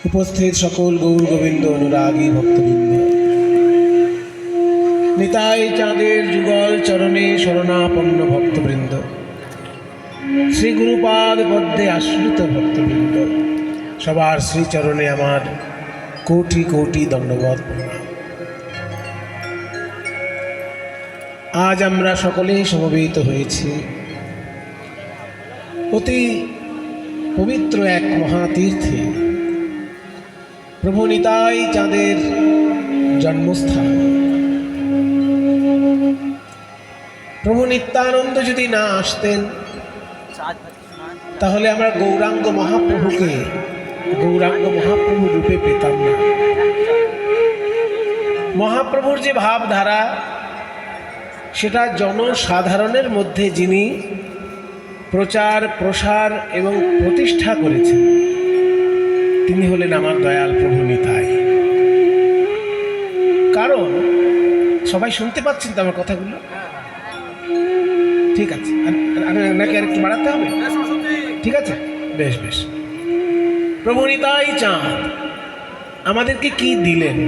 উপস্থিত সকল গৌর গোবিন্দ অনুরাগী ভক্তবৃন্দ, নিতাই চাঁদের যুগল চরণে শরণাপন্ন ভক্তবৃন্দ, শ্রী গুরুপাদ পদ্মে আশ্রিত ভক্তবৃন্দ, সবার শ্রীচরণে আমার কোটি কোটি দণ্ডবত প্রণাম। আজ আমরা সকলেই সমবেত হয়েছি অতি পবিত্র এক মহাতীর্থে, প্রভু নিতাই চাঁদের জন্মস্থান। প্রভু নিত্যানন্দ যদি না আসতেন তাহলে আমরা গৌরাঙ্গ মহাপ্রভুকে গৌরাঙ্গ মহাপ্রভু রূপে পেতাম না। মহাপ্রভুর যে ভাবধারা, সেটা জনসাধারণের মধ্যে যিনি প্রচার প্রসার এবং প্রতিষ্ঠা করেছেন, তিনি হলেন আমার দয়াল প্রভু নিতাই। কারণ সবাই শুনতে পাচ্ছেন তো আমার কথাগুলো? ঠিক আছে, নাকি আর একটু বাড়াতে হবে? ঠিক আছে, বেশ বেশ। প্রভু নিতাই চাঁদ আমাদেরকে কি দিলেন?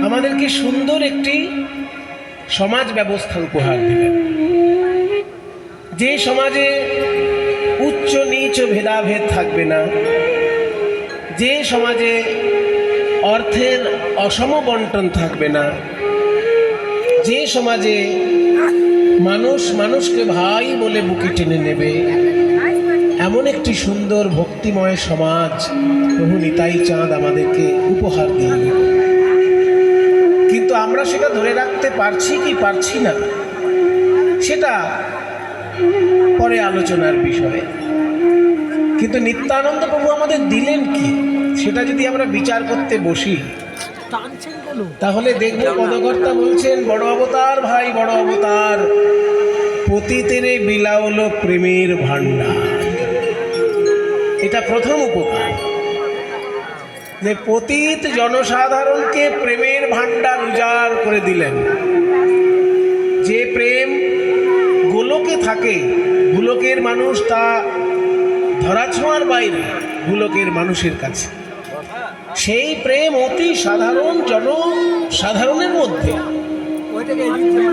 আমাদেরকে সুন্দর একটি সমাজ ব্যবস্থা উপহার দিলেন, যে সমাজে উচ্চ নীচ ভেদাভেদ থাকবে না, যে সমাজে অর্থের অসম বন্টন থাকবে না, যে সমাজে মানুষ মানুষকে ভাই বলে বুকে টেনে নেবে, এমন একটি সুন্দর ভক্তিময় সমাজ প্রভু নিতাই চাঁদ আমাদেরকে উপহার দিয়ে দিল। কিন্তু আমরা সেটা ধরে রাখতে পারছি কি পারছি না, সেটা পরে আলোচনার বিষয়। কিন্তু নিত্যানন্দ প্রভু আমাদের দিলেন কি, সেটা যদি আমরা বিচার করতে বসি তাহলে দেখব পদকর্তা বলছেন, বড় অবতার ভাই বড় অবতার, পতিতেরে বিলাওল প্রেমের ভাণ্ডার। এটা প্রথম উপকার, যে পতিত জনসাধারণকে প্রেমের ভাণ্ডার উজাড় করে দিলেন। যে প্রেম গোলকে থাকে, ভুলোকের মানুষ তা ধরাছোঁয়ার বাইরে ভুলোকের মানুষের কাছে, সেই প্রেম অতি সাধারণ জনসাধারণের মধ্যে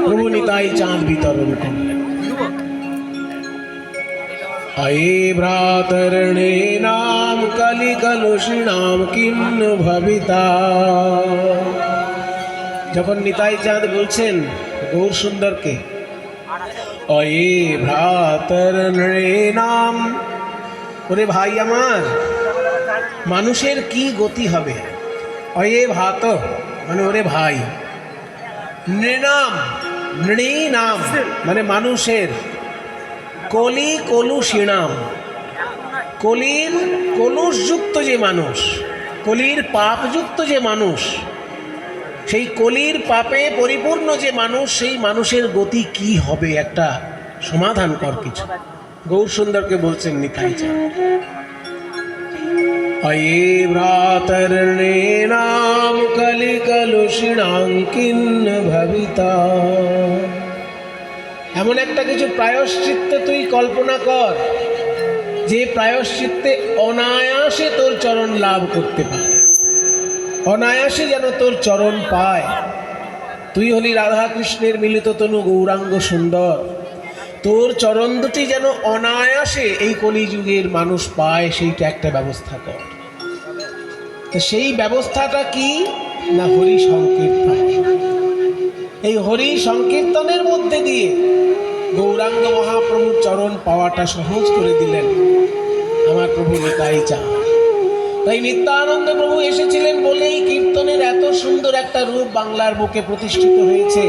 প্রভু নিতাই চাঁদ বিতরণ করলেন। আয়ে ভ্রাতরণে নাম কলি কলুষিণাম কিন্ন ভবিতা। যখন নিতাই চাঁদ বলছেন গৌর সুন্দরকে, অয়ে ভ্রাতরণে নাম, ওরে ভাই আমার, মানুষের কি গতি হবে? অয়ে ভাত মানে ওরে ভাই, নৃণাম নৃণাম মানে মানুষের, কলি কলুষিণাম, কলির কলুষযুক্ত যে মানুষ, কলির পাপযুক্ত যে মানুষ, সেই কলির পাপে পরিপূর্ণ যে মানুষ, সেই মানুষের গতি কি হবে? একটা সমাধান কর কিছু। গৌর সুন্দরকে বলছেন নিতাই চাঁদ, অয়ে ভ্রাতরণে নাম কলি কলুষিণাং কিন্ন ভবিতা। এমন একটা কিছু প্রায়শ্চিত্ত তুই কল্পনা কর, যে প্রায়শ্চিত্তে অনায়াসে তোর চরণ লাভ করতে পারে, অনায়াসে যেন তোর চরণ পায়। তুই হলি রাধা কৃষ্ণের মিলিত তনু গৌরাঙ্গ সুন্দর, তোর চরণ দুটি যেন অনায়াসে এই কলিযুগের মানুষ পায়, সেইটা একটা ব্যবস্থা কর। তো সেই ব্যবস্থাটা কি না? হরি সংকীর্তন। এই হরি সংকীর্তনের মধ্যে দিয়ে গৌরাঙ্গ মহাপ্রভুর চরণ পাওয়াটা সহজ করে দিলেন আমার প্রভু নিতাই চাঁদ। তাই নিত্যানন্দ প্রভু এসেছিলেন বলেই কীর্তনের এত সুন্দর একটা রূপ বাংলার বুকে প্রতিষ্ঠিত হয়েছে।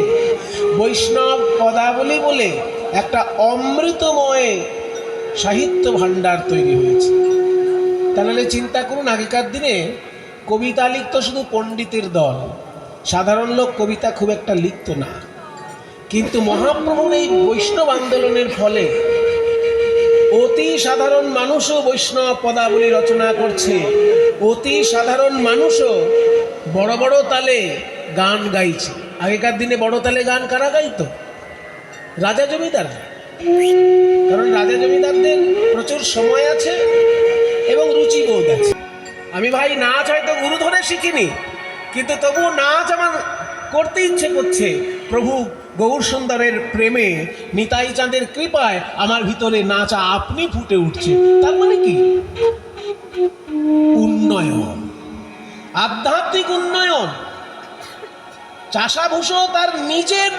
বৈষ্ণব পদাবলী বলে একটা অমৃতময় সাহিত্য ভাণ্ডার তৈরি হয়েছে। তাহলে চিন্তা করুন, আগেকার দিনে কবিতা লিখত শুধু পণ্ডিতের দল, সাধারণ লোক কবিতা খুব একটা লিখত না। কিন্তু মহাপ্রভুর এই বৈষ্ণব আন্দোলনের ফলে অতি সাধারণ মানুষও বৈষ্ণব পদাবলী রচনা করছে, অতি সাধারণ মানুষও বড় বড় তালে গান গাইছে। আগেকার দিনে বড় তালে গান কারা গাইতো? রাজা জমিদার। কারণ রাজা জমিদারদের প্রচুর সময় আছে, এবং রুচিবোধ আছে। আমি ভাই নাচ হয়তো গুরু ধরে শিখিনি, কিন্তু তবুও নাচ আমার করতে ইচ্ছে করছে। প্রভু গৌর সুন্দরের প্রেমে, নিতাই চাঁদের কৃপায় আমার ভিতরে নাচা আপনি ফুটে উঠছে। তার মানে কি? উন্নয়ন, আধ্যাত্মিক উন্নয়ন। চাষাভূষো তার নিজের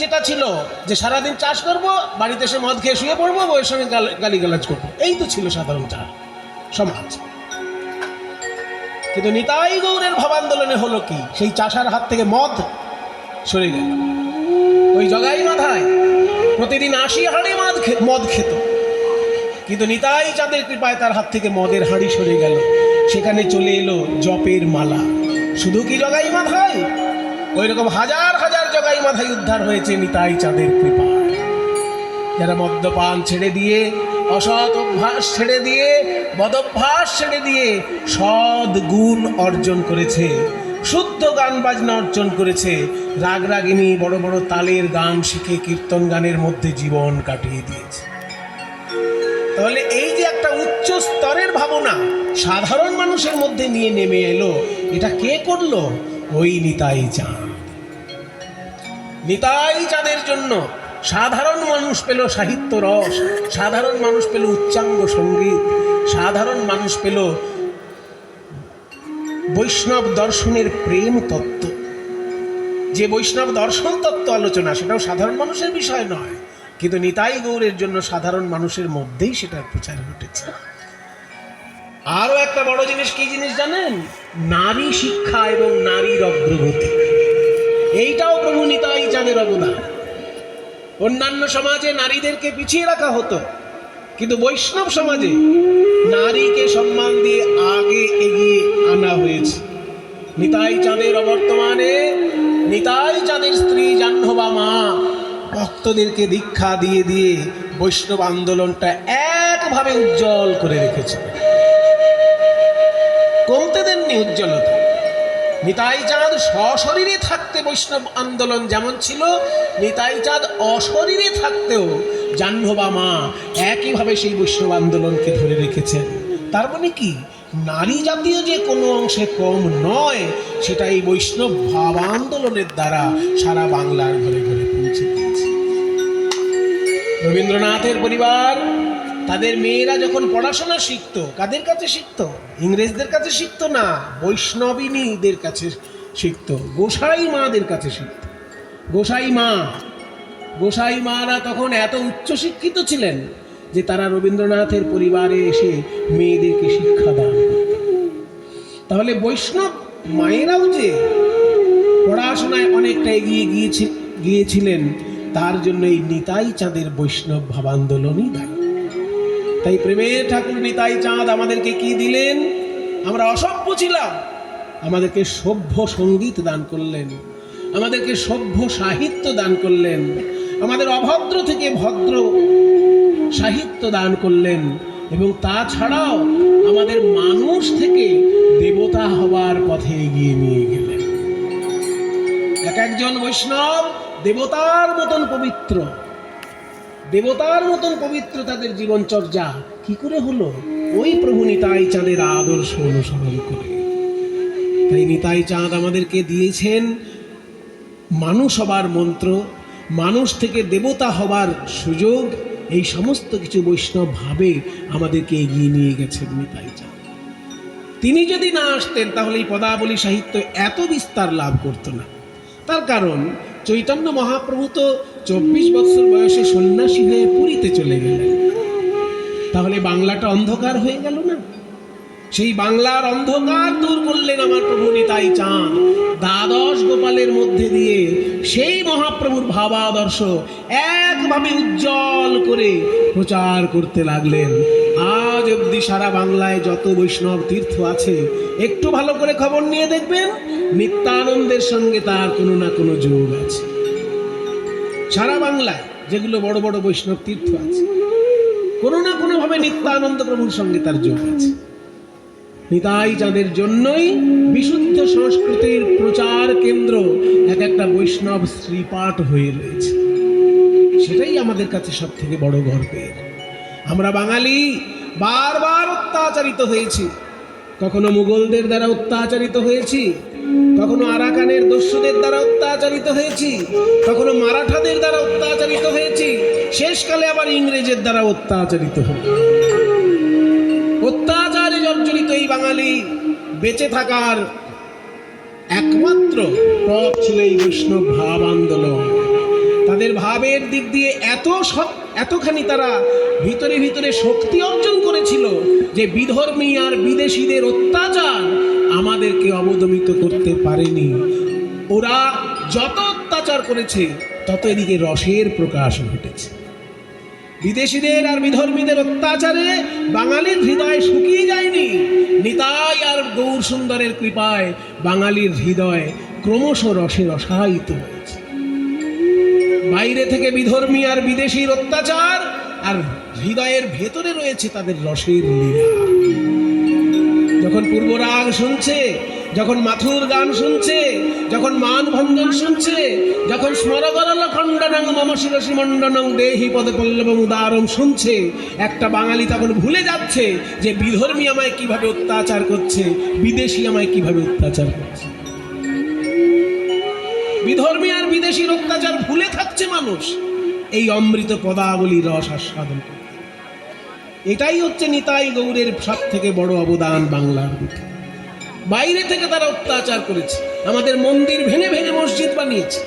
যেটা ছিল যে সারাদিন চাষ করব, বাড়িতে এসে মদ খেয়ে শুয়ে পড়বো, বউয়ের সঙ্গে গালিগালাজ করবো, এই তো ছিল সাধারণ সমাজ। কিন্তু নিতাই গৌরের ভাবান্দোলনে হলো কি? সেই চাষার হাত থেকে মদ সরে গেল। ওই জগাই মাথায় প্রতিদিন 80 হাঁড়ি মদ খেত, কিন্তু নিতাই চাঁদের কৃপায় তার হাত থেকে মদের হাঁড়ি সরে গেল। সেখানে চলে এলো জপের মালা। শুধু কি জগাই মাথায়, ওই রকম হাজার হাজার জগাই মাথায় উদ্ধার হয়েছে নিতাই চাঁদের কৃপায়। যারা মদ্যপান ছেড়ে দিয়ে, অসৎ অভ্যাস ছেড়ে দিয়ে, বদভ্যাস ছেড়ে দিয়ে সৎ গুণ অর্জন করেছে, শুদ্ধ গান বাজনা অর্জন করেছে, রাগ রাগিনী বড় বড় তালের গান শিখে কীর্তন গানের মধ্যে জীবন কাটিয়ে দিয়েছে। তাহলে এই যে একটা উচ্চ স্তরের ভাবনা সাধারণ মানুষের মধ্যে নিয়ে নেমে এলো, এটা কে করলো? ওই নিতাই চাঁদ। নিতাই চাঁদের জন্য সাধারণ মানুষ পেল সাহিত্য রস, সাধারণ মানুষ পেল উচ্চাঙ্গ সঙ্গীত, সাধারণ মানুষ পেল বৈষ্ণব দর্শনের প্রেম তত্ত্ব। যে বৈষ্ণব দর্শন তত্ত্ব আলোচনা, সেটাও সাধারণ মানুষের বিষয় নয়, কিন্তু নিতাই গৌরের জন্য সাধারণ মানুষের মধ্যেই সেটার প্রচার ঘটেছে। আরো একটা বড় জিনিস, কি জিনিস জানেন? নারী শিক্ষা এবং নারীর অগ্রগতি। এইটাও প্রভু নিতাই চাঁদের অবদান। অন্যান্য সমাজে নারীদেরকে পিছিয়ে রাখা হতো, কিন্তু বৈষ্ণব সমাজে নারীকে সম্মান দিয়ে আগে এগিয়ে আনা হয়েছে। নিতাই চাঁদের অবর্তমানে নিতাই চাঁদের স্ত্রী জাহ্নবা মা ভক্তদেরকে দীক্ষা দিয়ে দিয়ে বৈষ্ণব আন্দোলনটা একভাবে উজ্জ্বল করে রেখেছে, কমতে দেননি উজ্জ্বলতা। নিতাই চাঁদ সশরীরে থাকতে বৈষ্ণব আন্দোলন যেমন ছিল, নিতাই চাঁদ অশরীরে থাকতেও জাহ্নবা মা একইভাবে সেই বৈষ্ণব আন্দোলনকে ধরে রেখেছেন। তার মানে কি? নারী জাতীয় যে কোনো অংশে কম নয়, সেটা এই বৈষ্ণব ভাব আন্দোলনের দ্বারা সারা বাংলার ঘরে ঘরে পৌঁছে দিয়েছে। রবীন্দ্রনাথের পরিবার, তাদের মেয়েরা যখন পড়াশোনা শিখত, কাদের কাছে শিখত? ইংরেজদের কাছে শিখত না, বৈষ্ণবিনীদের কাছে শিখত, গোসাই মাদের কাছে শিখত। গোসাই মারা তখন এত উচ্চশিক্ষিত ছিলেন যে তারা রবীন্দ্রনাথের পরিবারে এসে মেয়েদেরকে শিক্ষা দান করত। তাহলে বৈষ্ণব মায়েরাও যে পড়াশোনায় অনেকটা এগিয়ে গিয়েছিলেন, তার জন্য এই নিতাই চাঁদের বৈষ্ণব ভাবান্দোলনই দায়ী। তাই প্রেমের ঠাকুর নিতাই চাঁদ আমাদেরকে কি দিলেন? আমরা অসভ্য ছিলাম, আমাদেরকে সভ্য সঙ্গীত দান করলেন, আমাদেরকে সভ্য সাহিত্য দান করলেন, আমাদের অভদ্র থেকে ভদ্র সাহিত্য দান করলেন, এবং তাছাড়াও আমাদের মানুষ থেকে দেবতা হওয়ার পথে এগিয়ে নিয়ে গেলেন। এক একজন বৈষ্ণব দেবতার মতন পবিত্র, দেবতার মতন পবিত্র তাদের জীবনচর্যা কি করে হলো? ওই প্রভু নিতাই চাঁদের আদর্শ অনুসরণ করে। তাই নিতাই চাঁদ আমাদেরকে দিয়েছেন মানুষ হবার মন্ত্র, মানুষ থেকে দেবতা হবার সুযোগ। এই সমস্ত কিছু বৈষ্ণব ভাবে আমাদেরকে এগিয়ে নিয়ে গেছেন নিতাই চাঁদ। তিনি যদি না আসতেন তাহলে এই পদাবলী সাহিত্য এত বিস্তার লাভ করত না। তার কারণ চৈতন্য মহাপ্রভু তো 24 বছর বয়সে সন্ন্যাসী হয়ে পুরীতে চলে গেলেন। তাহলে বাংলাটা অন্ধকার হয়ে গেল না? সেই বাংলার অন্ধকার দূর করলেন আমার প্রভু নিতাই চাঁদ। দ্বাদশ গোপালের মধ্যে দিয়ে সেই মহাপ্রভুর ভাবাদর্শ একভাবে উজ্জ্বল করে প্রচার করতে লাগলেন। আজ অবধি সারা বাংলায় যত বৈষ্ণব তীর্থ আছে, একটু ভালো করে খবর নিয়ে দেখবেন, নিত্যানন্দের সঙ্গে তার কোনো না কোনো যোগ আছে। সারা বাংলায় যেগুলো বড় বড় বৈষ্ণব তীর্থ আছে, কোনো না কোনোভাবে নিত্যানন্দ প্রভুর সঙ্গে তার যোগ আছে। নিতাই চাঁদের জন্যই বিশুদ্ধ সংস্কৃতির প্রচার কেন্দ্র এক একটা বৈষ্ণব শ্রীপাঠ হয়ে রয়েছে। সেটাই আমাদের কাছে সব থেকে বড় গর্বের। আমরা বাঙালি, বারবার অত্যাচারিত হয়েছি। কখনো মুঘলদের দ্বারা অত্যাচারিত হয়েছি, কখনো আরাকানের দস্যুদের দ্বারা অত্যাচারিত হয়েছি, কখনো মারাঠাদের দ্বারা অত্যাচারিত হয়েছি, শেষকালে আবার ইংরেজের দ্বারা অত্যাচারিত হয়েছি। অত্যাচারে জর্জরিত এই বাঙালি বেঁচে থাকার একমাত্র পথ ছিল এই বৈষ্ণব ভাব আন্দোলন। তাদের ভাবের দিক দিয়ে এতখানি তারা ভিতরে ভিতরে শক্তি অর্জন করেছিল যে বিধর্মী আর বিদেশিদের অত্যাচার আমাদেরকে অবদমিত করতে পারেনি। ওরা যত অত্যাচার করেছে তত এদিকে রসের প্রকাশ ঘটেছে। বিদেশিদের আর বিধর্মীদের অত্যাচারে বাঙালির হৃদয় শুকিয়ে যায়নি। নিতাই আর গৌর সুন্দরের কৃপায় বাঙালির হৃদয় ক্রমশ রসে রসায়িত হয়েছে। বাইরে থেকে বিধর্মী আর বিদেশির অত্যাচার, আর হৃদয়ের ভেতরে রয়েছে তাদের রসের লীলা। যখন পূর্বরাগ শুনছে, যখন মাথুর গান শুনছে, যখন মানভঞ্জন শুনছে, যখন স্মরগরল খণ্ডনং মম শিরসি মণ্ডনং দেহি পদে পল্লবম উদারম শুনছে, একটা বাঙালি তখন ভুলে যাচ্ছে যে বিধর্মী আমায় কিভাবে অত্যাচার করছে, বিদেশি আমায় কিভাবে অত্যাচার করছে। বিধর্মী আর বিদেশির অত্যাচার ভুলে থাকছে মানুষ এই অমৃত পদাবলী রস আস্বাদন করে। এটাই হচ্ছে নিতাই গৌরের সব থেকে বড় অবদান বাংলার বুকে। বাইরে থেকে তারা অত্যাচার করেছে, আমাদের মন্দির ভেঙে ভেঙে মসজিদ বানিয়েছে।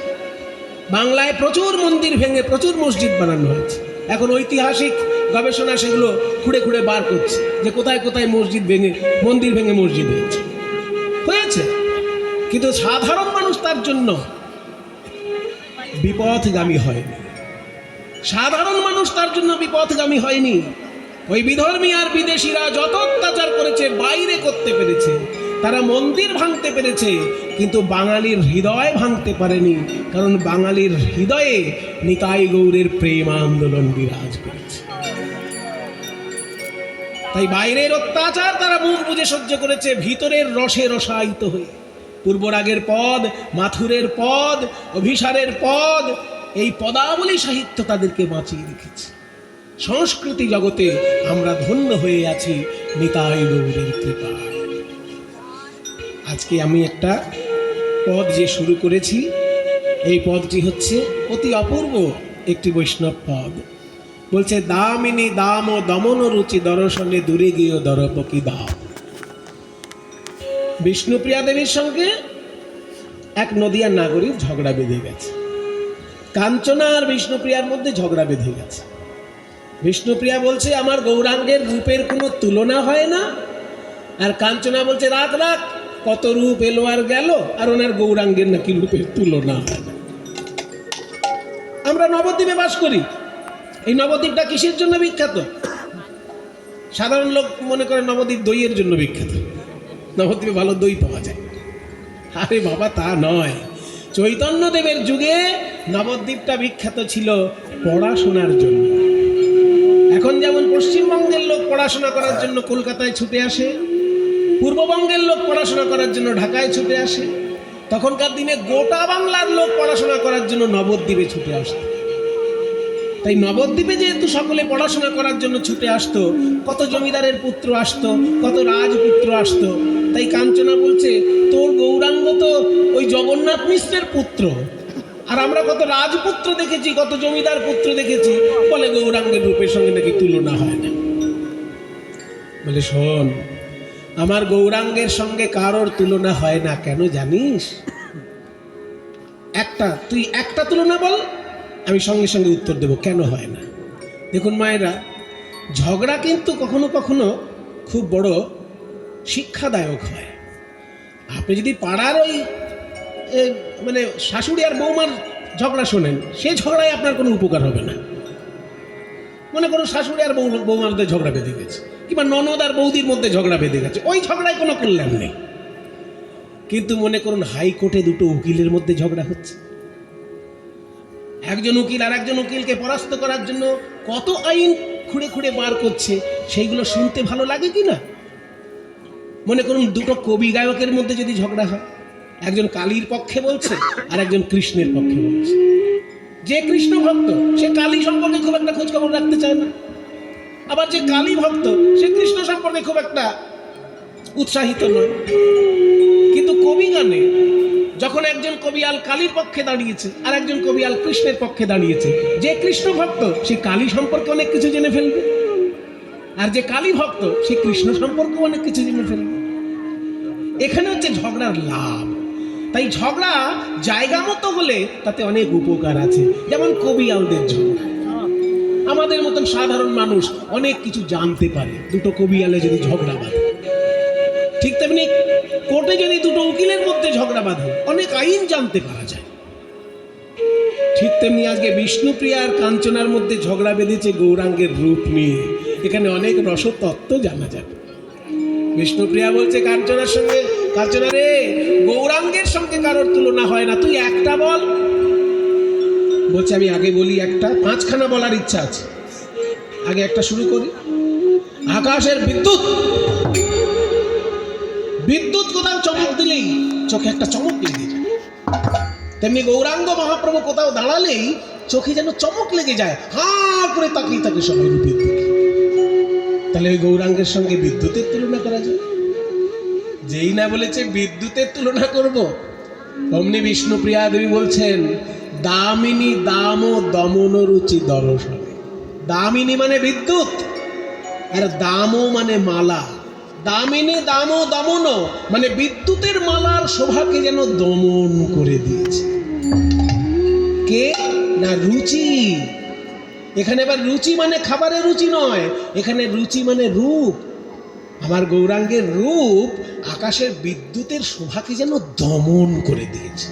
বাংলায় প্রচুর মন্দির ভেঙে প্রচুর মসজিদ বানানো হয়েছে। এখন ঐতিহাসিক গবেষণা সেগুলো খুঁড়ে খুঁড়ে বার করছে যে কোথায় কোথায় মসজিদ ভেঙে, মন্দির ভেঙে মসজিদ হয়েছে। কিন্তু সাধারণ মানুষ তার জন্য বিপথগামী হয়নি। সাধারণ মানুষ তার জন্য বিপথগামী হয়নি। ওই বিধর্মী আর বিদেশিরা যত অত্যাচার করেছে বাইরে করতে পেরেছে, তারা মন্দির ভাঙতে পেরেছে, কিন্তু বাঙালির হৃদয় ভাঙতে পারেনি। কারণ বাঙালির হৃদয়ে নিতাই গৌরের প্রেম আন্দোলন বিরাজ করেছে। তাই বাইরের অত্যাচার তারা মুখ বুজে সহ্য করেছে, ভিতরের রসে রসায়িত হয়ে। পূর্বরাগের পদ, মাথুরের পদ, অভিসারের পদ, এই পদাবলী সাহিত্য তাদেরকে বাঁচিয়ে রেখেছে। সংস্কৃতি জগতে আমরা ধন্য হয়ে আছি নিতাই গৌরের কৃপায়। আজকে আমি একটা পদ যে শুরু করেছি, এই পদটি হচ্ছে অতি অপূর্ব একটি বৈষ্ণব পদ। বলছে, দামিনী দাম ও দমন রুচি দর্শনে দূরে গিয়ে দরপকি দাও। বিষ্ণুপ্রিয়া দেবীর সঙ্গে এক নদিয়ার নাগরিক ঝগড়া বেঁধে গেছে। কাঞ্চনা আর বিষ্ণুপ্রিয়ার মধ্যে ঝগড়া বেঁধে গেছে। বিষ্ণুপ্রিয়া বলছে, আমার গৌরাঙ্গের রূপের কোনো তুলনা হয় না। আর কাঞ্চনা বলছে, রাখ রাখ, কত রূপ এলো আর গেল, আর ওনার গৌরাঙ্গের নাকি রূপের তুলনা হয় না। আমরা নবদ্বীপে বাস করি। এই নবদ্বীপটা কিসের জন্য বিখ্যাত? সাধারণ লোক মনে করে নবদ্বীপ দইয়ের জন্য বিখ্যাত, নবদ্বীপে ভালো দই পাওয়া যায়। আরে বাবা, তা নয়। চৈতন্যদেবের যুগে নবদ্বীপটা বিখ্যাত ছিল পড়াশোনার জন্য। এখন যেমন পশ্চিমবঙ্গের লোক পড়াশোনা করার জন্য কলকাতায় ছুটে আসে, পূর্ববঙ্গের লোক পড়াশোনা করার জন্য ঢাকায় ছুটে আসে, তখনকার দিনে গোটা বাংলার লোক পড়াশোনা করার জন্য নবদ্বীপে ছুটে আসতো। তাই নবদ্বীপে যেহেতু সকলে পড়াশোনা করার জন্য ছুটে আসতো, কত জমিদারের পুত্র আসতো, কত রাজপুত্র আসতো। তাই কাঞ্চনা বলছে, তোর গৌরাঙ্গ তো ওই জগন্নাথ মিশ্রের পুত্র, আর আমরা কত রাজপুত্র দেখেছি, কত জমিদার পুত্র দেখেছি, বলে গৌরাঙ্গের রূপের সঙ্গে নাকি তুলনা হয় না। বলে, শোন, আমার গৌরাঙ্গের সঙ্গে কারোর তুলনা হয় না। কেন জানিস? তুই একটা তুলনা বল, আমি সঙ্গে সঙ্গে উত্তর দেব কেন হয় না। দেখুন মায়েরা, ঝগড়া কিন্তু কখনো কখনো খুব বড় শিক্ষাদায়ক হয়। আপনি যদি পাড়ার ওই মানে শাশুড়ি আর বৌমার ঝগড়া শোনেন, সেই ঝগড়ায় আপনার কোনো উপকার হবে না। মনে করুন শাশুড়ি আর বৌমার মধ্যে ঝগড়া বেঁধে গেছে, কিংবা ননদ আর বৌদির মধ্যে ঝগড়া বেঁধে গেছে, ওই ঝগড়ায় কোনো কল্যাণ নেই। কিন্তু মনে করুন হাইকোর্টে দুটো উকিলের মধ্যে ঝগড়া হচ্ছে, একজন উকিল আর একজন উকিলকে পরাস্ত করার জন্য কত আইন খুঁড়ে খুঁড়ে বার করছে, সেইগুলো শুনতে ভালো লাগে কি না? মনে করুন দুটো কবি গায়কের মধ্যে যদি ঝগড়া হয়, একজন কালীর পক্ষে বলছে আর একজন কৃষ্ণের পক্ষে বলছে। যে কৃষ্ণ ভক্ত সে কালী সম্পর্কে খুব একটা খোঁজ খবর রাখতে চায় না, আবার যে কালী ভক্ত সে কৃষ্ণ সম্পর্কে খুব একটা উৎসাহিত নয়। কিন্তু কবি গানে যখন একজন কবিয়াল কালীর পক্ষে দাঁড়িয়েছে আর একজন কবিয়াল কৃষ্ণের পক্ষে দাঁড়িয়েছে, যে কৃষ্ণ ভক্ত সে কালী সম্পর্কে অনেক কিছু জেনে ফেলবে, আর যে কালী ভক্ত সে কৃষ্ণ সম্পর্কে অনেক কিছু জেনে ফেলবে। এখানে হচ্ছে ঝগড়ার লাভ। তাই ঝগড়া জায়গা মতো হলে তাতে অনেক উপকার আছে। যেমন কবিয়ালদের ঝগড়া, আমাদের মতন সাধারণ মানুষ অনেক কিছু জানতে পারে দুটো কবিয়ালে যদি ঝগড়া বাঁধে। ঠিক তেমনি কোর্টে যদি দুটো উকিলের মধ্যে ঝগড়া বাঁধে অনেক আইন জানতে পারা যায়। ঠিক তেমনি আজকে বিষ্ণুপ্রিয়া আর কাঞ্চনার মধ্যে ঝগড়া বেঁধেছে গৌরাঙ্গের রূপ নিয়ে, এখানে অনেক রসতত্ত্ব জানা যাবে। বিষ্ণুপ্রিয়া বলছে কাঞ্চনার সঙ্গে, কাঞ্চনা রে, গৌরাঙ্গের সঙ্গে কারোর তুলনা হয় না, তুই একটা বল। বলছে আমি আগে বলি একটা, 5খানা বলার ইচ্ছা আছে, আগে একটা শুরু করি। আকাশের বিদ্যুৎ, বিদ্যুৎ কোথাও চমক দিলেই চোখে একটা চমক লেগে যায়, তেমনি গৌরাঙ্গ মহাপ্রভু কোথাও দাঁড়ালেই চোখে যেন চমক লেগে যায়, হা করে তাকিয়ে থাকে সবাই রূপের দিকে। তাহলে ওই গৌরাঙ্গের সঙ্গে বিদ্যুতের তুলনা করা যায়? যেই না বলেছে বিদ্যুতের তুলনা করব, অমনি বিষ্ণুপ্রিয়া দেবী বলছেন দামিনী দাম দমন রুচি দর্শন। দামিনী মানে বিদ্যুৎ, আর দামও মানে মালা। দামিনী দাম দমন মানে বিদ্যুতের মালার শোভাকে যেন দমন করে দিয়েছে। কে না রুচি। এখানে আবার রুচি মানে খাবারের রুচি নয়, এখানে রুচি মানে রূপ। আমার গৌরাঙ্গের রূপ আকাশের বিদ্যুতের শোভাকে যেন দমন করে দিয়েছে।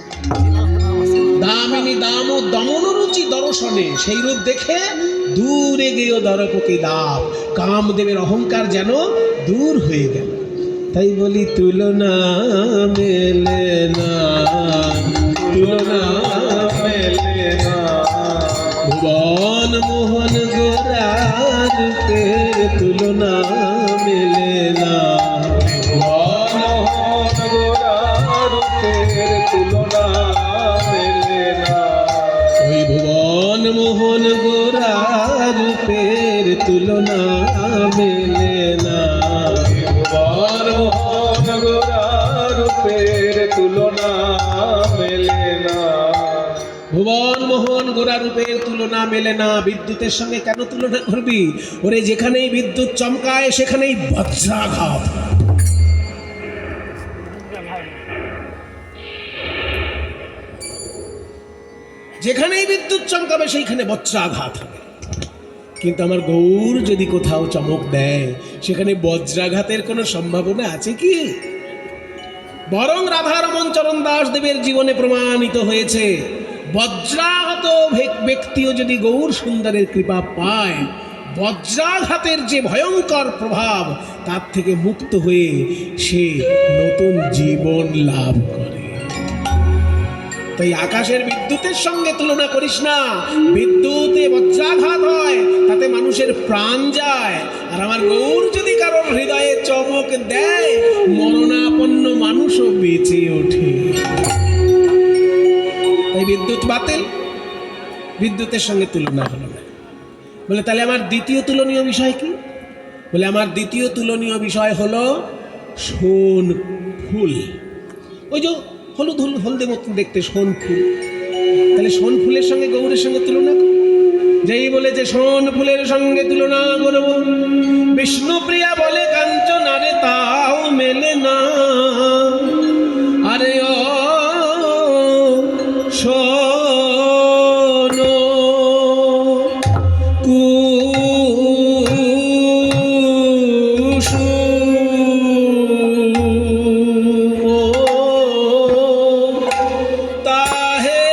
দামিনী দাম দমন রুচি দর্শনে, সেই রূপ দেখে দূরে গেও দরপকে দাব, কামদেবের অহংকার যেন দূর হয়ে গেল। তাই বলি তুলনা মেলে না, তুলনা মেলে না, ভুবন মোহন গোরার রূপের তুলনা মেলে না, ভুবন মোহন গোরার রূপের তুলনা মেলে না, ওই ভুবন মোহন গোরার রূপের তুলনা মেলে না, ভুবন মোহন গোরার রূপের তুলনা মেলে না, ভুবন মোহন গোরা রূপের তুলনা মেলে না। বিদ্যুতের সঙ্গে কেন তুলনা করবি? ওরে যেখানেই বিদ্যুৎ চমকায় সেখানেই বজ্রাঘাত। যেখানেই বিদ্যুৎ চমকাবে সেইখানে বজ্রাঘাত হবে। কিন্তু আমার গৌর যদি কোথাও চমক দেয় সেখানে বজ্রাঘাতের কোনো সম্ভাবনা আছে কি? বরং রাধারমণ চরণ দাস দেবের জীবনে প্রমাণিত হয়েছে, বজ্রাহত ব্যক্তিও যদি গৌর সুন্দরের কৃপা পায়, বজ্রাঘাতের যে ভয়ঙ্কর প্রভাব তার থেকে মুক্ত হয়ে সে নতুন জীবন লাভ করে। তাই আকাশের বিদ্যুতের সঙ্গে তুলনা করিস না। বিদ্যুতে বজ্রাঘাত হয়, তাতে মানুষের প্রাণ যায়, আর আমার গৌর যদি কারোর হৃদয়ে চমক দেয় মরণাপন্ন মানুষও বেঁচে ওঠে। তাই বিদ্যুৎ বাতিল, বিদ্যুতের সঙ্গে তুলনা হলো না। বলে তাহলে আমার দ্বিতীয় তুলনীয় বিষয় কি? বলে আমার দ্বিতীয় তুলনীয় বিষয় হলো সোন ফুল। ওই যে হলুদ হলদে মতন দেখতে সোন ফুল, তাহলে সোন ফুলের সঙ্গে গৌরের সঙ্গে তুলনা কর। যেই বলেছে সোন ফুলের সঙ্গে তুলনা করব, বিষ্ণুপ্রিয়া বলে কাঞ্চনা রে তাও মেলে না। আরে ও শোনো তাহে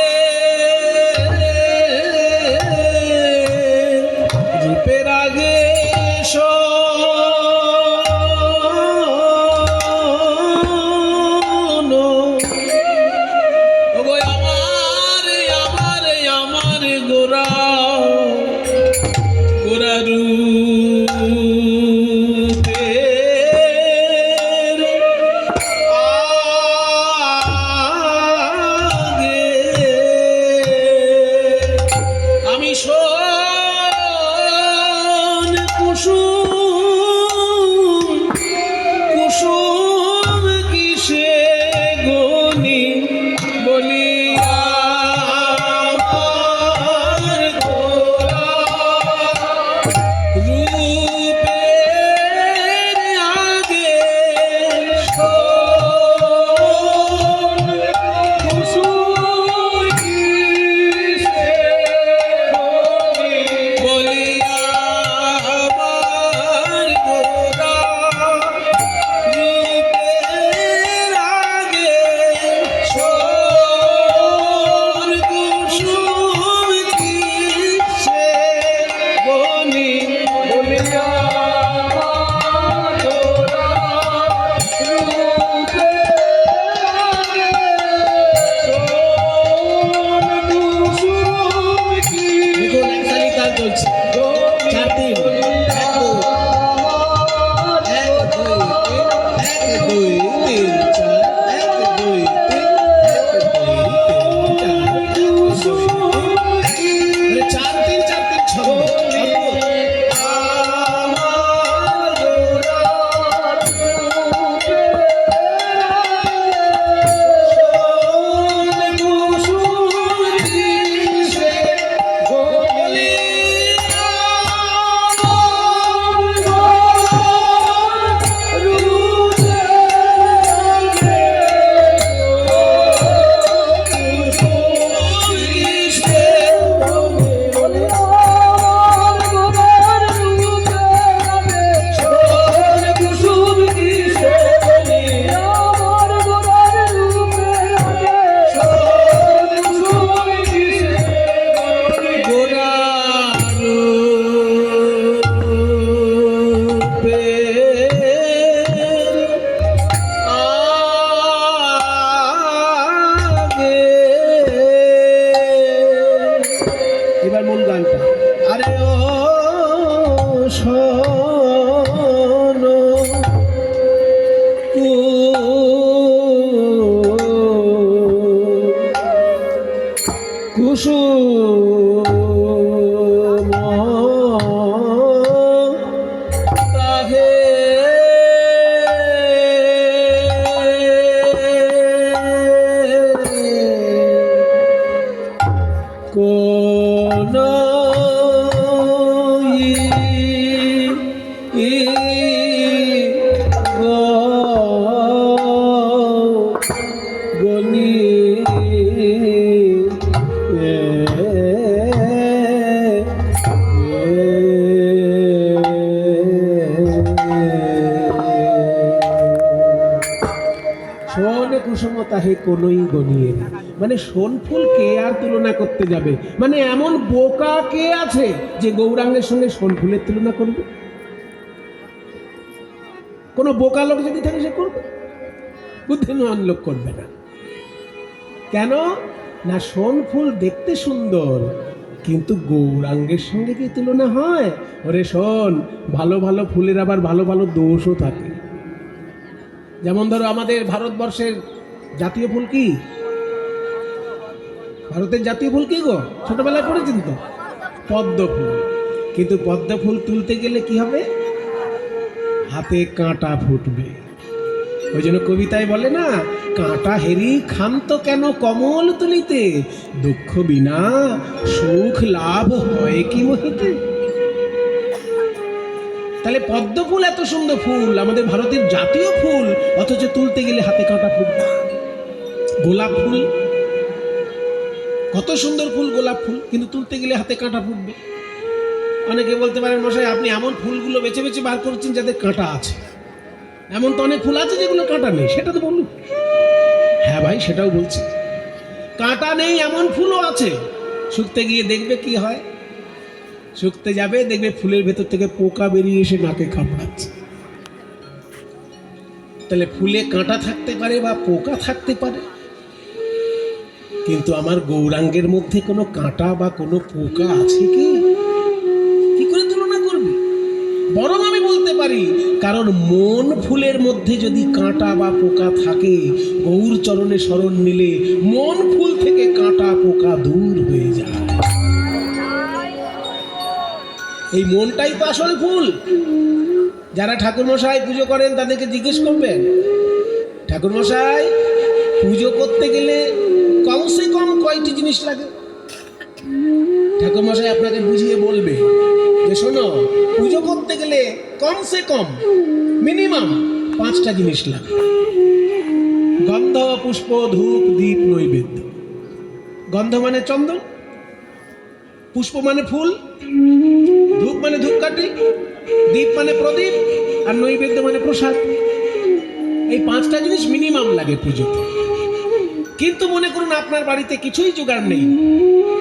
রূপের আগে গোরা রূপে তাহে কোনোই গনিয়ে না। মানে সোনফুল কে আর তুলনা করতে যাবে? মানে এমন বোকা কে আছে যে গৌরাঙ্গের সঙ্গে সোনফুলের তুলনা করবে? কোনো বোকা লোক যদি থাকে সে করবে, বুদ্ধিমান লোক করবে না। কেন না? সোনফুল দেখতে সুন্দর, কিন্তু গৌরাঙ্গের সঙ্গে কি তুলনা হয়? ওরে শোন, ভালো ভালো ফুলের আবার ভালো ভালো দোষও থাকে। যেমন ধরো আমাদের ভারতবর্ষের জাতীয় ফুল কি? ভারতের জাতীয় ফুল কি গো? ছোটবেলায় পড়েছেন তো, পদ্ম ফুল। কিন্তু পদ্ম ফুল তুলতে গেলে কি হবে? হাতে কাঁটা ফুটবে। ওই জন্য কবিতায় বলে না, কাঁটা হেরি ক্ষান্ত কেন কমল তুলিতে, দুঃখ বিনা সুখ লাভ হয় কি মহিতে। তাহলে পদ্ম ফুল এত সুন্দর ফুল, আমাদের ভারতের জাতীয় ফুল, অথচ তুলতে গেলে হাতে কাঁটা ফুটবে। গোলাপ ফুল কত সুন্দর ফুল, গোলাপ ফুল, কিন্তু তুলতে গেলে হাতে কাঁটা ফুটবে। অনেকে বলতে পারেন, মশাই আপনি এমন ফুলগুলো বেছে বেছে বার করছেন যাদের কাঁটা আছে। এমন তো অনেক ফুল আছে যেগুলো কাঁটা নেই, সেটা তো বলুন। হ্যাঁ ভাই, সেটাও বলছি। কাঁটা নেই এমন ফুলও আছে। শুকতে গিয়ে দেখবে কি হয়, শুকতে যাবে দেখবে ফুলের ভেতর থেকে পোকা বেরিয়ে এসে নাকে কামড়াচ্ছে। তাহলে ফুলে কাঁটা থাকতে পারে বা পোকা থাকতে পারে, কিন্তু আমার গৌরাঙ্গের মধ্যে কোনো কাঁটা বা কোনো পোকা আছে কি? কি করে তুলনা করবি? বরং আমি বলতে পারি, কারণ মন ফুলের মধ্যে যদি কাঁটা বা পোকা থাকে, গৌর চরণে শরণ নিলে মন ফুল থেকে কাঁটা পোকা দূর হয়ে যায়। এই মনটাই তো আসল ফুল। যারা ঠাকুরমশাই পুজো করেন তাদেরকে জিজ্ঞেস করবেন, ঠাকুরমশাই পুজো করতে গেলে কমসে কম কয়টি জিনিস লাগে? ঠাকুরমশাই আপনাকে বুঝিয়ে বলবে যে শোনো, পুজো করতে গেলে কমসে কম মিনিমাম 5টা জিনিস লাগে। গন্ধ, পুষ্প, ধূপ, দীপ, নৈবেদ্য। গন্ধ মানে চন্দন, পুষ্প মানে ফুল, ধূপ মানে ধূপকাঠি, দীপ মানে প্রদীপ, আর নৈবেদ্য মানে প্রসাদ। এই 5টা জিনিস মিনিমাম লাগে পুজোতে। কিন্তু মনে করুন আপনার বাড়িতে কিছুই জোগাড় নেই,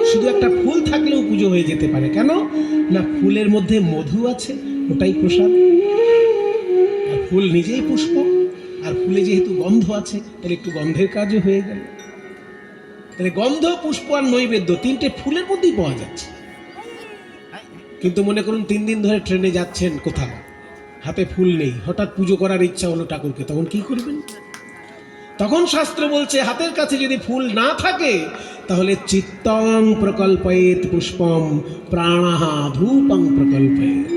শুধু একটা ফুল থাকলেও পুজো হয়ে যেতে পারে। কেন না? ফুলের মধ্যে মধু আছে, ওটাই প্রসাদ। আর ফুল নিজেই পুষ্প, আর ফুলে যেহেতু গন্ধ আছে, তাহলে একটু গন্ধের কাজও হয়ে গেল। তাহলে গন্ধ, পুষ্প আর নৈবেদ্য 3টে ফুলের মধ্যেই পাওয়া যাচ্ছে। কিন্তু মনে করুন 3 দিন ধরে ট্রেনে যাচ্ছেন কোথাও, হাতে ফুল নেই, হঠাৎ পুজো করার ইচ্ছা হলো ঠাকুরকে, তখন কি করবেন? তখন শাস্ত্র বলছে, হাতের কাছে যদি ফুল না থাকে তাহলে চিত্তং প্রকল্পয়েত পুষ্পম প্রাণাহ ধূপং প্রকল্পয়েত।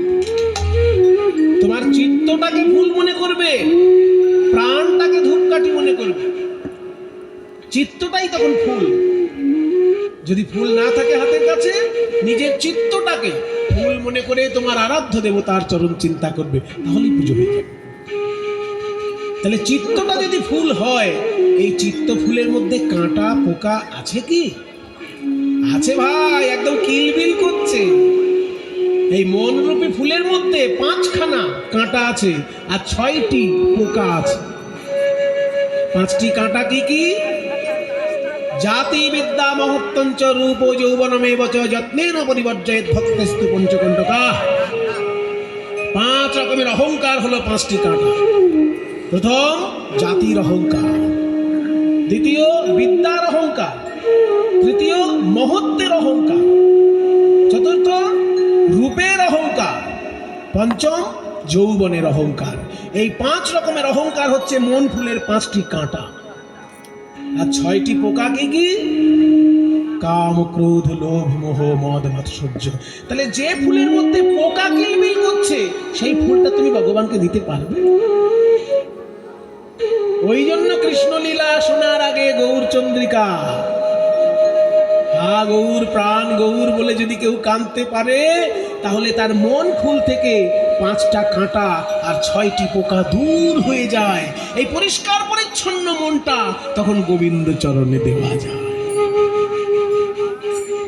তোমার চিত্তটাকে ফুল মনে করবে, প্রাণটাকে ধূপকাঠি মনে করবে। চিত্তটাই তখন ফুল। যদি ফুল না থাকে হাতের কাছে, নিজের চিত্তটাকে ফুল মনে করে তোমার আরাধ্য দেবতার চরণ চিন্তা করবে, তাহলেই পুজো হয়ে যাবে। তাহলে চিত্তটা যদি ফুল হয়, এই চিত্ত ফুলের মধ্যে কাঁটা পোকা আছে কি? আছে ভাই, একদম কিলবিল করছে। এই মন রূপী ফুলের মধ্যে 5খানা কাঁটা আছে আর 6টি পোকা আছে। 5টি কাঁটা কি কি? জাতি বিদ্যা মহত্তঞ্চ রূপ যৌবনমেব চ যত্নেন পরিবর্জয়েৎ ভক্তেস্তু পঞ্চকণ্টকা। 5 রকমের অহংকার হলো 5টি কাঁটা। প্রথম জাতির অহংকার, দ্বিতীয় বিদ্যার অহংকার, তৃতীয় মহত্বের অহংকার, চতুর্থ রূপের অহংকার, পঞ্চম যৌবনের অহংকার। এই 5 রকমের অহংকার হচ্ছে মন ফুলের 5টি কাঁটা। আর 6টি পোকা কি কি? কাম, ক্রোধ, লোভ, মোহ, মদ, মাৎসর্য। তাহলে যে ফুলের মধ্যে পোকা কিলবিল করছে, সেই ফুলটা তুমি ভগবানকে দিতে পারবে? ওই জন্য কৃষ্ণলীলা শোনার আগে গৌর চন্দ্রিকা, হা গৌর, প্রাণ গৌর বলে যদি কেউ কাঁদতে পারে, তাহলে তার মন ফুল থেকে 5টা কাঁটা আর 6টি পোকা দূর হয়ে যায়। এই পরিষ্কার পরিচ্ছন্ন মনটা তখন গোবিন্দ চরণে দেওয়া যায়।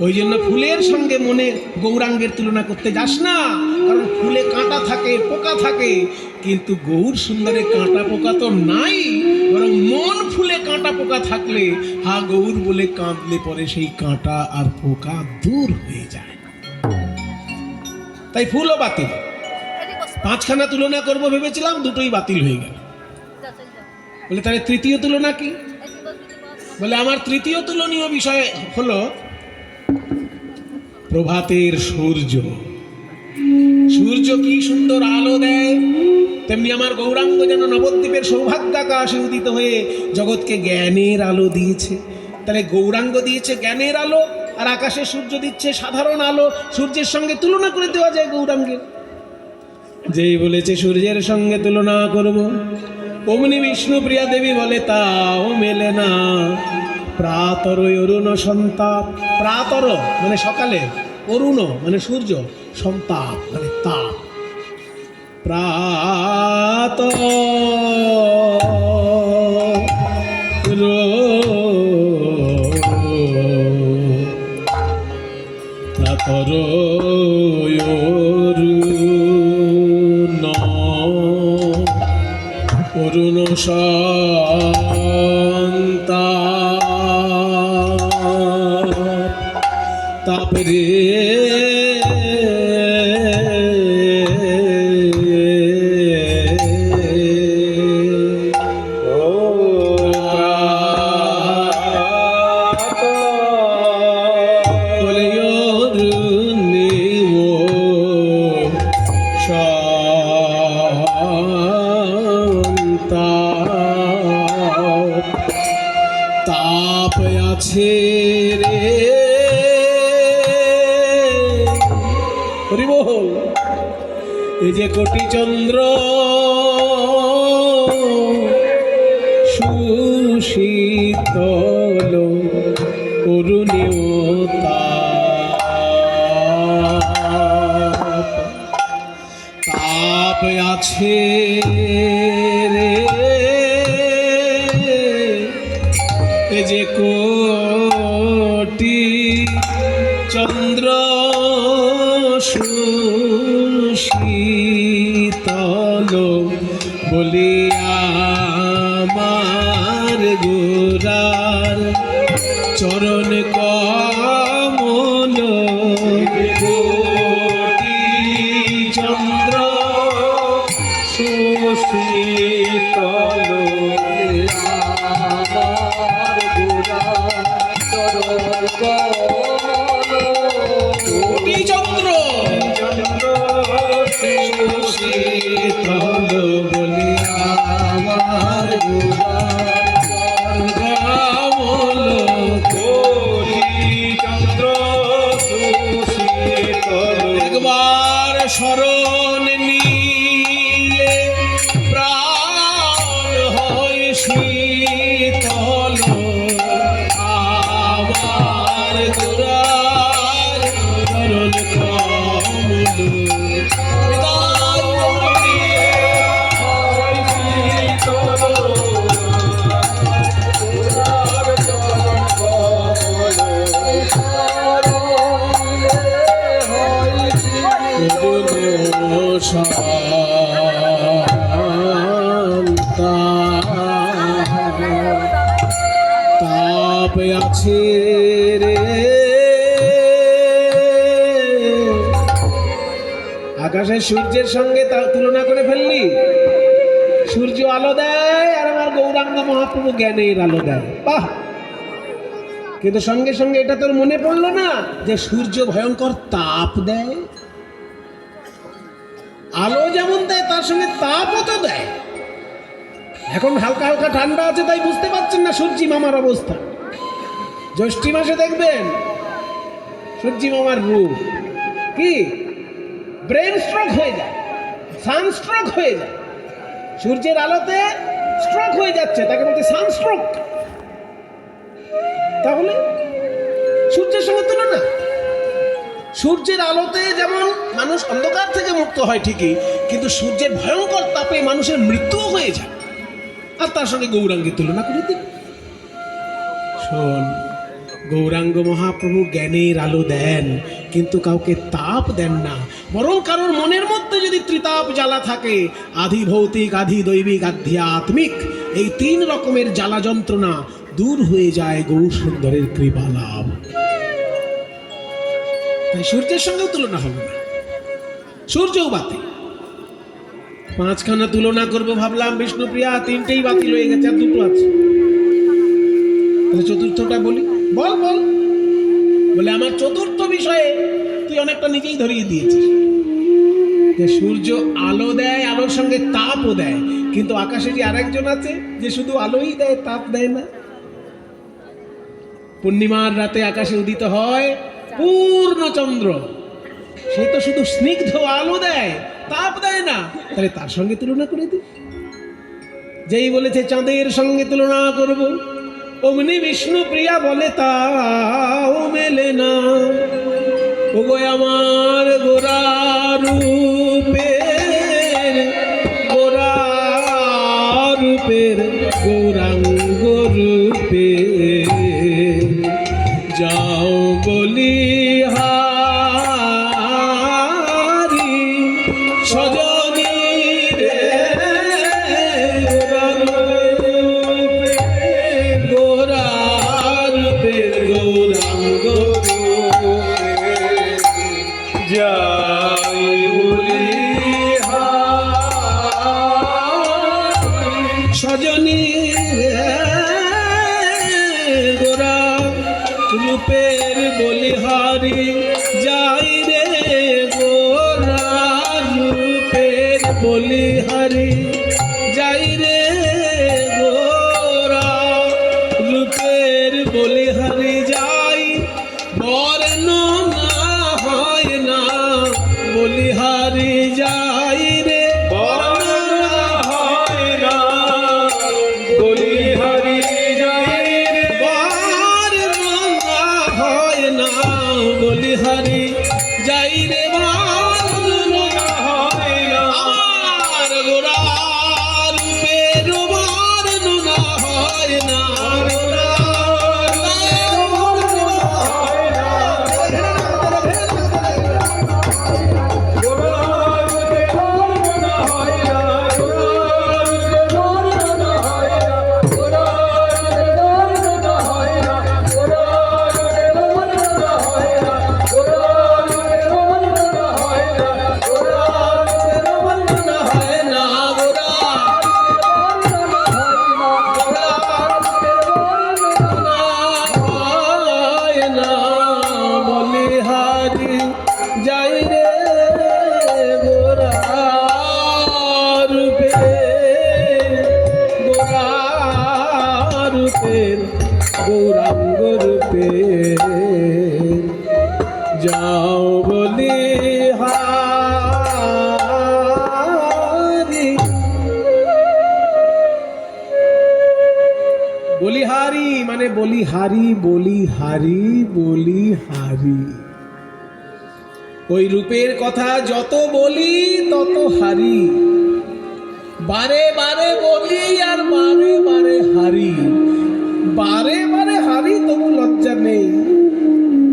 ওই জন্য ফুলের সঙ্গে মনে গৌরাঙ্গের তুলনা করতে যাস না, কারণ ফুলে কাঁটা থাকে, পোকা থাকে। কিন্তু গৌর সুন্দরে কাঁটা পোকা তো নাই, বরং মন ফুলে কাঁটা পোকা থাকলে হা গৌর বলে কাঁদলে পরে সেই কাঁটা আর পোকা দূর হয়ে যায়। তাই ফুলও বাতিল। পাঁচখানা তুলনা করব ভেবেছিলাম, দুটোই বাতিল হয়ে গেল। বলে তাহলে তৃতীয় তুলনা কি? বলে আমার তৃতীয় তুলনীয় বিষয় হলো প্রভাতের সূর্য। সূর্য কি সুন্দর আলো দেয়, তেমনি আমার গৌরাঙ্গ যেন নবদ্বীপের সৌভাগ্য আকাশে উদিত হয়ে জগৎকে জ্ঞানের আলো দিয়েছে। তাহলে গৌরাঙ্গ দিয়েছে জ্ঞানের আলো, আর আকাশে সূর্য দিচ্ছে সাধারণ আলো। সূর্যের সঙ্গে তুলনা করে দেওয়া যায় গৌরাঙ্গের? যেই বলেছে সূর্যের সঙ্গে তুলনা করব, অমনি বিষ্ণুপ্রিয়া দেবী বলে তাও মেলে না। প্রাতর অরুণ সন্তাপ, প্রাতর মানে সকালে, অরুণ মানে সূর্য, সন্তাপ মানে তাপ। প্রাতর প্রাতর অরুণ সন্তাপ তাপরে তাপ আছে রে হরি বল। এই যে কোটি চন্দ্র সুশীতল অরুণীয় তাপ আছে রে। এই যে কোটি চন্দ্র সুশীতল বলিয়া আমার গোরার চরণ কমল। কোটি চন্দ্র সুশীতল কোটি চন্দ্র সুশীতল বলিয়া আমার কমল। কোটি চন্দ্র সুশীতল একবার শরণ নিলে প্রাণ হয় শীতল। আমার গোরার চরণ কমল তাপ আছে রে। আকাশের সূর্যের সঙ্গে তার তুলনা করে ফেললি। সূর্য আলো দেয় আর আমার গৌরাঙ্গ মহাপ্রভু জ্ঞানের আলো দেয়। বাহ! কিন্তু সঙ্গে সঙ্গে এটা তোর মনে পড়লো না যে সূর্য ভয়ঙ্কর তাপ দেয়। আলো যেমন দেয় তার সঙ্গে তাপও তো দেয়। এখন হালকা হালকা ঠান্ডা আছে তাই বুঝতে পারছেন না সূর্যি মামার অবস্থা। জ্যৈষ্ঠী মাসে দেখবেন সূর্যি মামার রূপ কি ব্রেন স্ট্রোক হয়ে যায়, সানস্ট্রোক হয়ে যায়। সূর্যের আলোতে স্ট্রোক হয়ে যাচ্ছে, তাকে বলতে সানস্ট্রোক। তাহলে সূর্যের সঙ্গে তুলনা। সূর্যের আলোতে যেমন মানুষ অন্ধকার থেকে মুক্ত হয় ঠিকই, কিন্তু সূর্যের ভয়ঙ্কর তাপে মানুষের মৃত্যুও হয়ে যায়। আর তার সঙ্গে গৌরাঙ্গের তুলনা করে দিন। শোন, গৌরাঙ্গ মহাপ্রভু জ্ঞানের আলো দেন, কিন্তু কাউকে তাপ দেন না, বরং কারোর মনের মধ্যে যদি ত্রিতাপ জ্বালা থাকে, আধি ভৌতিক, আধি দৈবিক, আধ্যাত্মিক, এই 3 রকমের জ্বালা যন্ত্রণা দূর হয়ে যায় গৌর সুন্দরের কৃপা লাভ। তাই সূর্যের সঙ্গেও তুলনা হবে না, সূর্যও বাতি। 5খানা তুলনা করব ভাবলাম, বিষ্ণুপ্রিয়া 3টেই বাতিল হয়ে গেছে, আর 2টো আছে। তাহলে চতুর্থটা বলি। বল বল। বলে আমার চতুর্থ বিষয়ে তুই অনেকটা নিজেই ধরিয়ে দিয়েছিস, যে সূর্য আলো দেয়, আলোর সঙ্গে তাপও দেয়, কিন্তু আকাশে যে আরেকজন আছে যে শুধু আলোই দেয়, তাপ দেয় না। পূর্ণিমার রাতে আকাশে উদিত হয় পূর্ণচন্দ্র, সে তো শুধু স্নিগ্ধ আলো দেয়, তাপ দেয় না। তাহলে তার সঙ্গে তুলনা করে দিই। যেই বলেছে চাঁদের সঙ্গে তুলনা করব, অগ্নি বিষ্ণু প্রিয়া বলে তাও মেলে না। ওগো আমার গোরা রূপের, গোরা রূপের গৌরাঙ্গ রূপে যাও বলি হারি সজনী রে, গোরা রূপের গৌরাঙ্গ যাই বলি হারি সজনী গোরা রূপের বলিহারি, যাই রে গোরা রূপের বলিহারি, যাই রে গোরা রূপের বলিহারি, যাই বর্ণনা হয় না বলিহারি, যাই রে বর্ণনা হয় না বলিহারি, যাই রে বর্ণনা হয় না বলিহারি, যাই রে বর্ণনা হয় না। আমার গোরা রূপের বর্ণনা হয় না, গোরা রূপের বর্ণনা হয় না। যাই রে গোরা রূপের গৌরাঙ্গ রূপে যাও বলি হারি। বলিহারি মানে বলিহারি, বলিহারি, বলিহারি। ওই রূপের কথা যত বলি তত হারি, বারে বারে বলি আর বারে বারে হারি, বারে বারে হারি তবু লজ্জা নেই,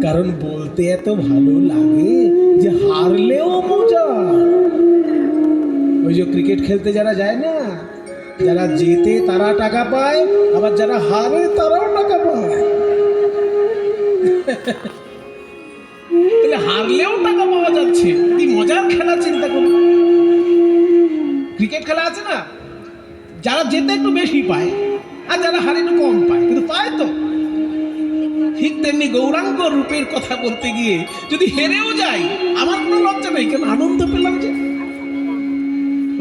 কারণ বলতে এত ভালো লাগে যে হারলেও মজা। ওই যে ক্রিকেট খেলতে যারা যায় না, যারা জেতে তারা টাকা পায়, আবার যারা হারে তারাও টাকা পায়। তাহলে হারলেও টাকা পাওয়া যাচ্ছে, কি মজার খেলা চিন্তা করুন। ক্রিকেট খেলা আছে না, যারা জেতে একটু বেশি পায় আর যারা হারে একটু কম পায়, কিন্তু পায় তো। ঠিক তেমনি গৌরাঙ্গ রূপের কথা বলতে গিয়ে যদি হেরেও যাই আমার কোনো লজ্জা নেই, কেন আনন্দ পেলাম যে।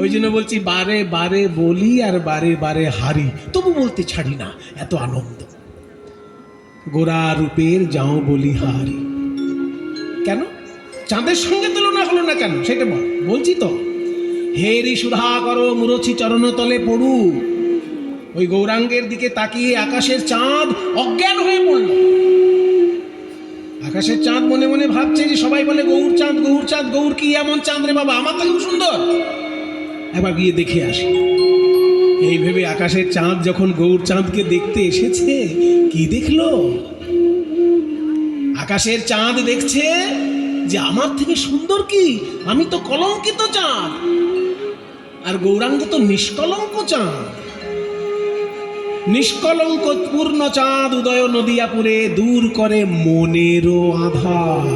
ওই জন্য বলছি বারে বারে বলি আর বারে বারে হারি, তবু বলতে ছাড়ি না, এত আনন্দ। গোরা রূপের যাও বলি হারি। কেন চাঁদের সঙ্গে তুলনা হলো না কেন সেটা বলছি তো। হেরি সুধা করো মুরছি চরণ তলে পড়ু। ওই গৌরাঙ্গের দিকে তাকিয়ে আকাশের চাঁদ অজ্ঞান হয়ে পড়ল। আকাশের চাঁদ মনে মনে ভাবছে যে সবাই বলে গৌর চাঁদ, গৌর চাঁদ, গৌর কি এমন চাঁদ রে বাবা, আমার তো খুব সুন্দর, এবার গিয়ে দেখে আসি। এই ভেবে আকাশের চাঁদ যখন গৌর চাঁদকে দেখতে এসেছে, কি দেখলো? আকাশের চাঁদ দেখছে যে আমার থেকে সুন্দর কি, আমি তো কলঙ্কিত চাঁদ, আর গৌরাঙ্গ তো নিষ্কলঙ্ক চাঁদ। নিষ্কলঙ্ক পূর্ণ চাঁদ উদয় নদিয়াপুরে, দূর করে মনেরও আধার।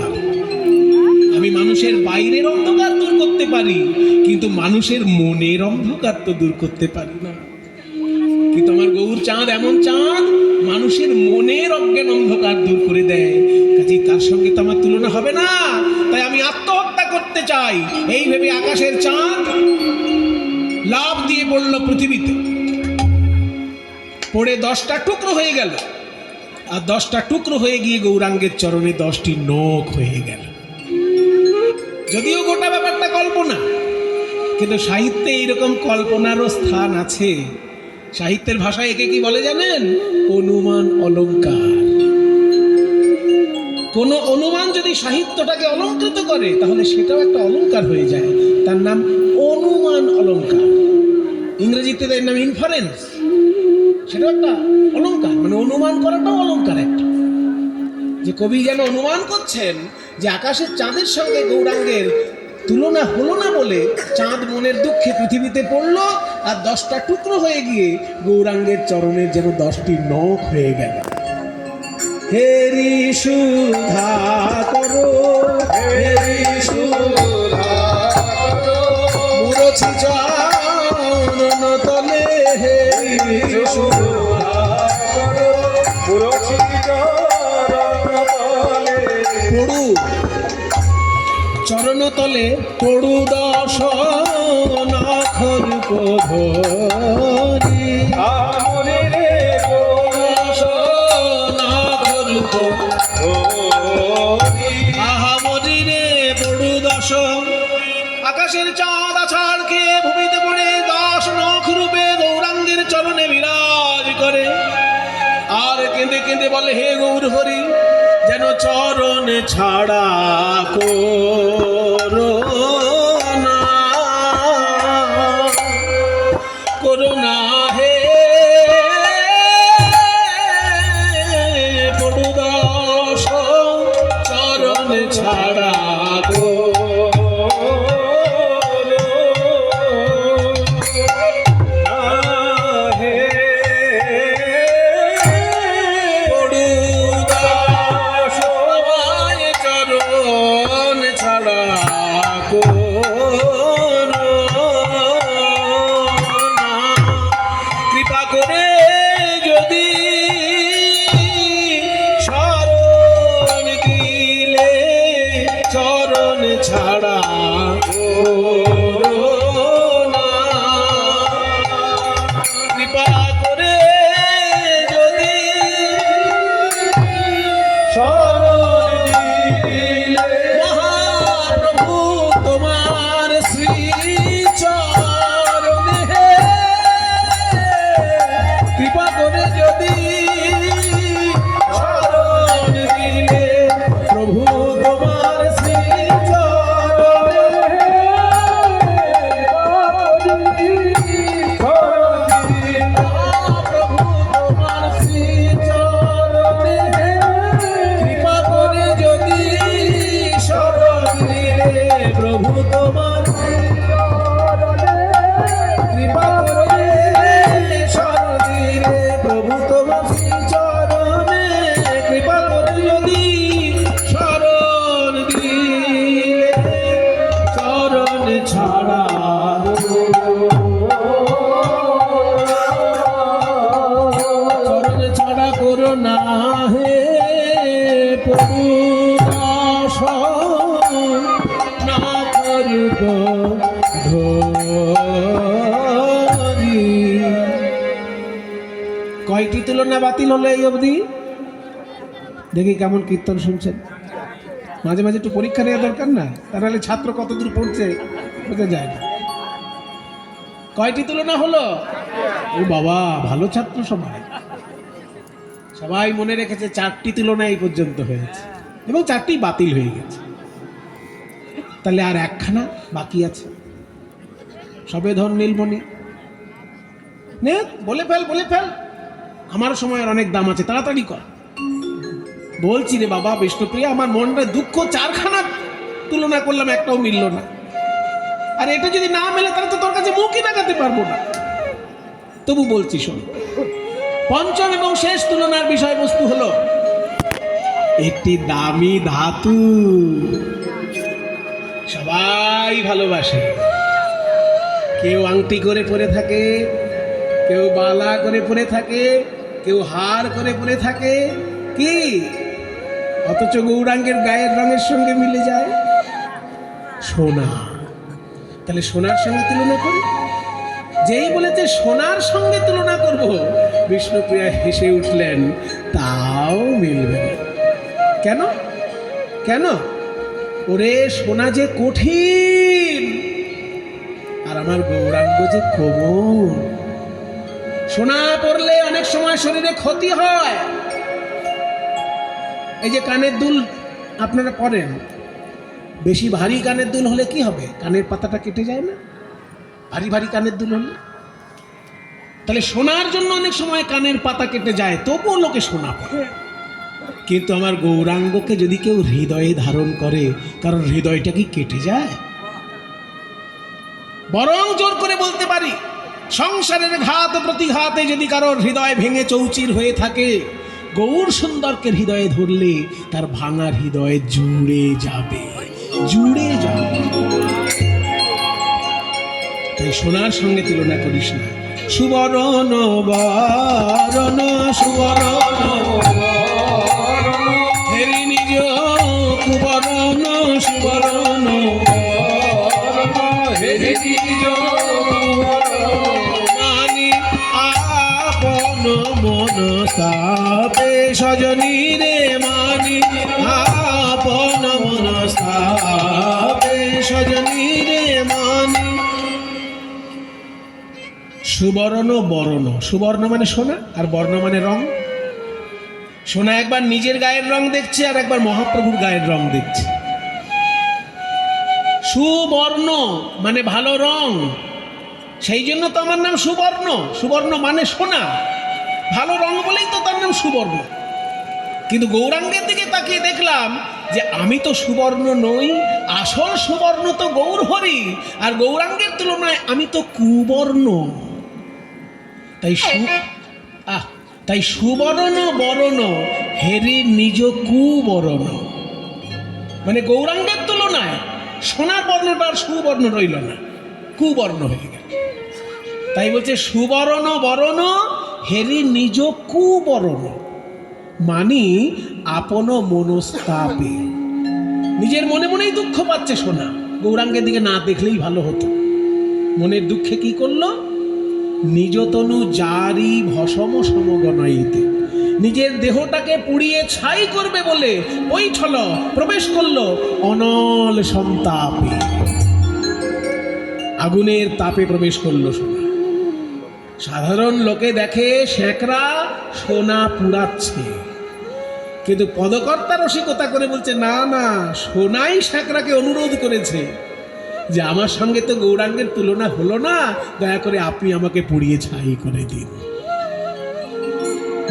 আমি মানুষের বাইরের অন্ধকার দূর করতে পারি, কিন্তু মানুষের মনের অন্ধকার তো দূর করতে পারি না। কিন্তু আমার গৌর চাঁদ এমন চাঁদ, মানুষের মনের অজ্ঞান অন্ধকার দূর করে দেয়। কাজেই তার সঙ্গে তো আমার তুলনা হবে না। তাই আমি আত্মহত্যা করতে চাই, এই ভেবে আকাশের চাঁদ লাফ দিয়ে পড়ল পৃথিবীতে। পড়ে 10টা টুকরো হয়ে গেল, আর 10টা টুকরো হয়ে গিয়ে গৌরাঙ্গের চরণে 10টি নখ হয়ে গেল। যদিও গোটা ব্যাপারটা কল্পনা, কিন্তু সাহিত্যে এইরকম কল্পনারও স্থান আছে। সাহিত্যের ভাষায় একে কি বলে জানেন? অনুমান অলঙ্কার। কোন অনুমান যদি সাহিত্যটাকে অলঙ্কৃত করে, তাহলে সেটাও একটা অলঙ্কার হয়ে যায়। তার নাম অনুমান অলঙ্কার। ইংরেজিতে এর নাম ইনফারেন্স। সেটা একটা অলঙ্কার, মানে অনুমান করাটাও অলঙ্কার একটা। যে কবি যেন অনুমান করছেন যে আকাশের চাঁদের সঙ্গে গৌরাঙ্গের তুলনা হলো না বলে চাঁদ মনের দুঃখে পৃথিবীতে পড়ল, আর 10টা টুকরো হয়ে গিয়ে গৌরাঙ্গের চরণের যেন 10টি নখ হয়ে গেল। হেরি সুধা করো, হেরি সুধা করো, মুরছি চরণ তলে, হেরি সুধা করো, মুরছি চরণ তলে, পড়ু চরণ তলে পড়ু 10 নখর ধরি, আমরে রে 10 নখর ধরি, আহামরি রে পড়ু 10। আকাশের চাঁদ আছাড় খেয়ে ভূমিতে পড়ে 10 নখ রূপে গৌরাঙ্গের চরণে বিরাজ করে, আর কেঁদে কেঁদে বলে, হে গৌর হরি, যেন চরণ ছাড়া করোনা, করোনা হে পড়ু 10 চরণ ছাড়া ছাড়া কৃপা করে যদি শরণ দিলে, মহাপ্রভু তোমার শ্রী চরণে, কৃপা করে যদি শরণ দিলে, প্রভু তোমার শ্রী প্রভু তোমার কৃপা করে শরণ দিলে, প্রভু তোমার চরণে কৃপা করে যদি শরণ দিলে, চরণ ছাড়া চরণ ছাড়া করো না হে প্রভু দাস, কয়টি তুলনা বাতিল হলো এই অবধি? দেখি কেমন কীর্তন শুনছেন। মাঝে মাঝে একটু পরীক্ষা নেওয়া দরকার না, তাহলে ছাত্র কতদূর পড়ছে বোঝা যায় না। কয়টি তুলনা হলো? ও বাবা, ভালো ছাত্র সবাই, সবাই মনে রেখেছে 4টি তুলনা এই পর্যন্ত হয়েছে, এবং 4টি বাতিল হয়ে গেছে। তাহলে আর একখানা বাকি আছে, সবে ধন নীলমণি। নে বলে ফেল, বলে ফেল, আমার সময়ের অনেক দাম আছে, তাড়াতাড়ি কর। বলছি রে বাবা বিষ্ণুপ্রিয়া, আমার মনটা দুঃখ 4খানা তুলনা করলাম, একটাও মিলল না। আর এটা যদি না মেলে তাহলে তো তোর কাছে মুখই লাগাতে পারবো না। তবু বলছি শোন, পঞ্চম এবং শেষ তুলনার বিষয়বস্তু হলো একটি দামি ধাতু সবাই ভালোবাসে। কেউ আংটি করে পরে থাকে, কেউ বালা করে পরে থাকে, কেউ হার করে পরে থাকে, কি অথচ গৌরাঙ্গের গায়ের রঙের সঙ্গে মিলে যায় সোনা। তাহলে সোনার সঙ্গে তুলনা করি। যেই বলেছে সোনার সঙ্গে তুলনা করব, বিষ্ণুপ্রিয়া হেসে উঠলেন, তাও মিলবে না। কেন কেন? ওরে সোনা যে কঠিন, আর আমার গৌরাঙ্গ যে কোমল। সোনা পড়লে অনেক সময় শরীরে ক্ষতি হয়। এই যে কানের দুল আপনারা পরেন, বেশি ভারী কানের দুল হলে কি হবে? কানের পাতাটা কেটে যায় না? ভারী ভারী কানের দুল হলে। তাহলে সোনার জন্য অনেক সময় কানের পাতা কেটে যায়, তবুও লোকে সোনা পরে। কিন্তু আমার গৌরাঙ্গকে যদি কেউ হৃদয়ে ধারণ করে, কারণ হৃদয়টা কি কেটে যায়? বরং জোর করে বলতে পারি, সংসারের ঘাত প্রতিঘাতে যদি কারোর হৃদয় ভেঙে চৌচির হয়ে থাকে, গৌর সুন্দরকে হৃদয়ে ধরলে তার ভাঙা হৃদয় জুড়ে যাবে, জুড়ে যাবে। তাই সোনার সঙ্গে তুলনা করিস না। সুবরণ বরণ সুবরণ হেরি নিজ কুবরণ সুবরণ হেরি নিজ মানি আপন মন স্থাপে সজনী রে, মানি আপন মন স্থাপে সজনী রে, মানি। সুবর্ণ বর্ণ, সুবর্ণ মানে সোনা, আর বর্ণ মানে রং। সোনা একবার নিজের গায়ের রং দেখছে, আর একবার মহাপ্রভুর গায়ের রং দেখছে। সুবর্ণ মানে ভালো রং, সেই জন্য তো আমার নাম সুবর্ণ। সুবর্ণ মানে সোনা, ভালো রং বলেই তো তার নাম সুবর্ণ। কিন্তু গৌরাঙ্গের দিকে তাকিয়ে দেখলাম যে আমি তো সুবর্ণ নই, আসল সুবর্ণ তো গৌর হরি, আর গৌরাঙ্গের তুলনায় আমি তো কুবর্ণ। তাই সুবর্ণ বরণ হেরি নিজ কুবরণ, মানে গৌরাঙ্গের তুলনায় সোনার বর্ণটা আর সুবর্ণ রইল না, কুবর্ণ হয়ে গেল। তাই বলছে সুবর্ণ বরণ হেরি নিজ কুবরণ, মানি আপন মনস্তাপে। নিজের মনে মনেই দুঃখ পাচ্ছে সোনা, গৌরাঙ্গের দিকে না দেখলেই ভালো হতো। মনের দুঃখে কি করলো? নিজ তনু জারি ভসম সমগণইতে, নিজের দেহটাকে পুড়িয়ে ছাই করবে বলে বৈঠল প্রবেশ করলো অনল সন্তাপে। আগুনের তাপে প্রবেশ করলো সোনা। সাধারণ লোকে দেখে শ্যাকরা সোনা পুড়াচ্ছে, কিন্তু পদকর্তা রসিকতা করে বলছে, না না, সোনাই শ্যাকরাকে অনুরোধ করেছে যে আমার সঙ্গে তো গৌরাঙ্গের তুলনা হলো না, দয়া করে আপনি আমাকে পুড়িয়ে ছাই করে দিন।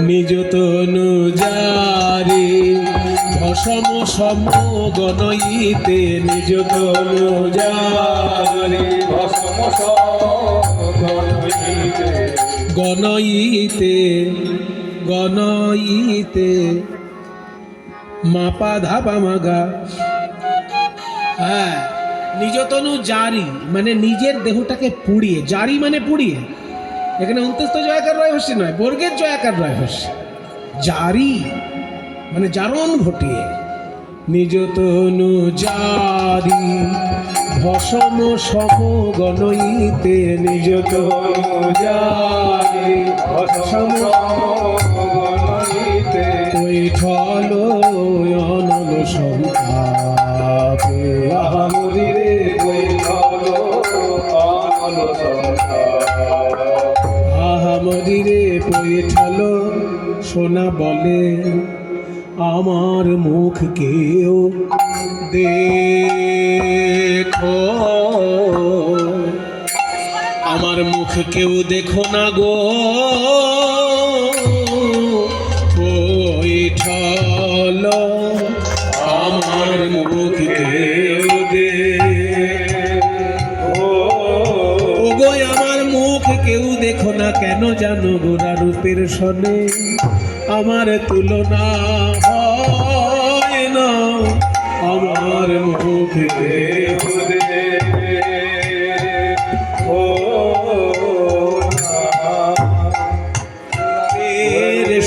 নিজ তনু জারি ভসম সমগণইতে, নিজ তনু জারি ভসম সমগণইতে, গণইতে গণইতে মাপা ধাপা মাগা। হ্যাঁ, নিজতনু জারি মানে নিজের দেহটাকে পুড়িয়ে, জারি মানে পুড়িয়ে। এখানে অন্তস্থ জয়াকার রয় হস্যি নয়, বর্গের জয়াকার রয় হস্যি। জারি মানে জারণ ঘটিয়ে। নিজতনু জারি ভসম সমগণইতে, নিজতনু জারি ভসম সমগণইতে, কৈঠল অনল সন্তাপে। আহামদিরে কৈঠল অনল সন্তাপে, আহামদিরে কৈঠল। সোনা বলে আমার মুখ কেউ দেখো, আমার মুখ কেউ দেখো না গো, কৈঠল আমার মুখ কেউ কেউ দেখো না কেন জানো গোরা রূপের সনে আমার তুলনা হয় না আমার মুখে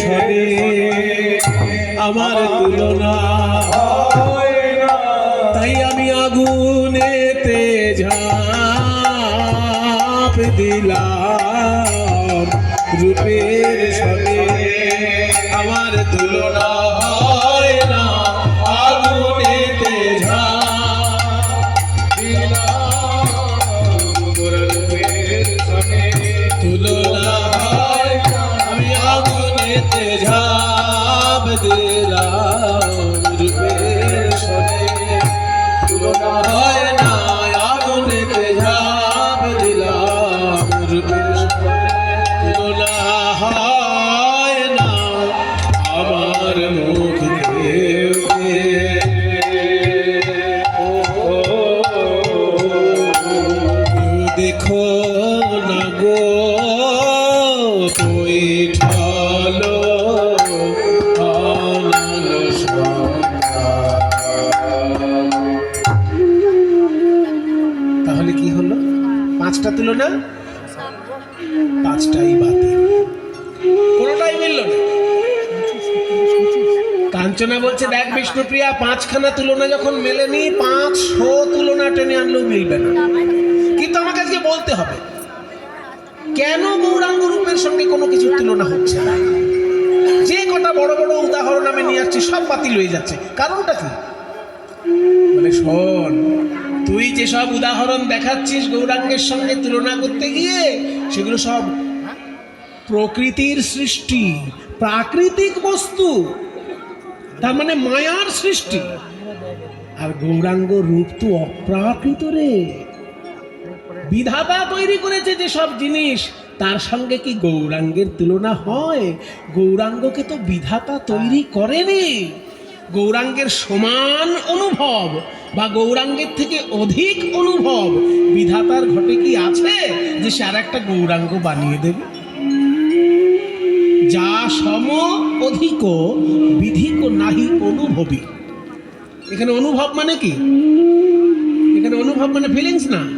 সনে আমার তুলনা হয় না, তাই আমি আগুনেতে ঝাঁপ দিলাম রূপের সনে আমার তুলনা হয় না আগুনেতে ঝাঁপ দিলাম রূপের সনে তুলনা হয় না, আমি আগুনেতে ঝাঁপ দিলাম রূপের সনে তুলনা হয় না আগুনেতে ঝাঁপ দিলাম রূপের সনে তুলনা হয় না আমার মুখ দেখো না গো তুই ঢালো তাহলে কি হলো? পাঁচটা তুলনা, পাঁচটাই বাতিল, কোনোটাই মিলল না। কাঞ্চনা বলছে দেখ বিষ্ণুপ্রিয়া, পাঁচখানা তুলনা যখন মেলেনি, 500 তুলনা টেনে আনলেও মিলবে না। কিন্তু আমাকে আজকে বলতে হবে কেন গৌরাঙ্গ রূপের সঙ্গে কোনো কিছুর তুলনা হচ্ছে না। যে কটা বড় বড় উদাহরণ আমি নিয়ে আসছি সব বাতিল হয়ে যাচ্ছে, কারণটা কি? মানে শোন, তুই যেসব উদাহরণ দেখাচ্ছিস গৌরাঙ্গের সঙ্গে তুলনা করতে গিয়ে, সেগুলো সব প্রকৃতির সৃষ্টি, প্রাকৃতিক বস্তু, তার মানে মায়ার সৃষ্টি। আর গৌরাঙ্গ রূপ তো অপ্রাকৃত রে, বিধাতা তৈরি করেছে যে সব জিনিস, তার সঙ্গে কি গৌরাঙ্গের তুলনা হয়? গৌরাঙ্গকে তো বিধাতা তৈরি করেনি। গৌরাঙ্গের সমান অনুভব বা গৌরাঙ্গের থেকে অধিক অনুভব বিধাতার ঘটে কি আছে যে সে আর একটা গৌরাঙ্গ বানিয়ে দেবে? যা সম অধিক বিধিক নাহি অনুভবী। এখানে অনুভব মানে কি? এখানে অনুভব মানে ফিলিংস না।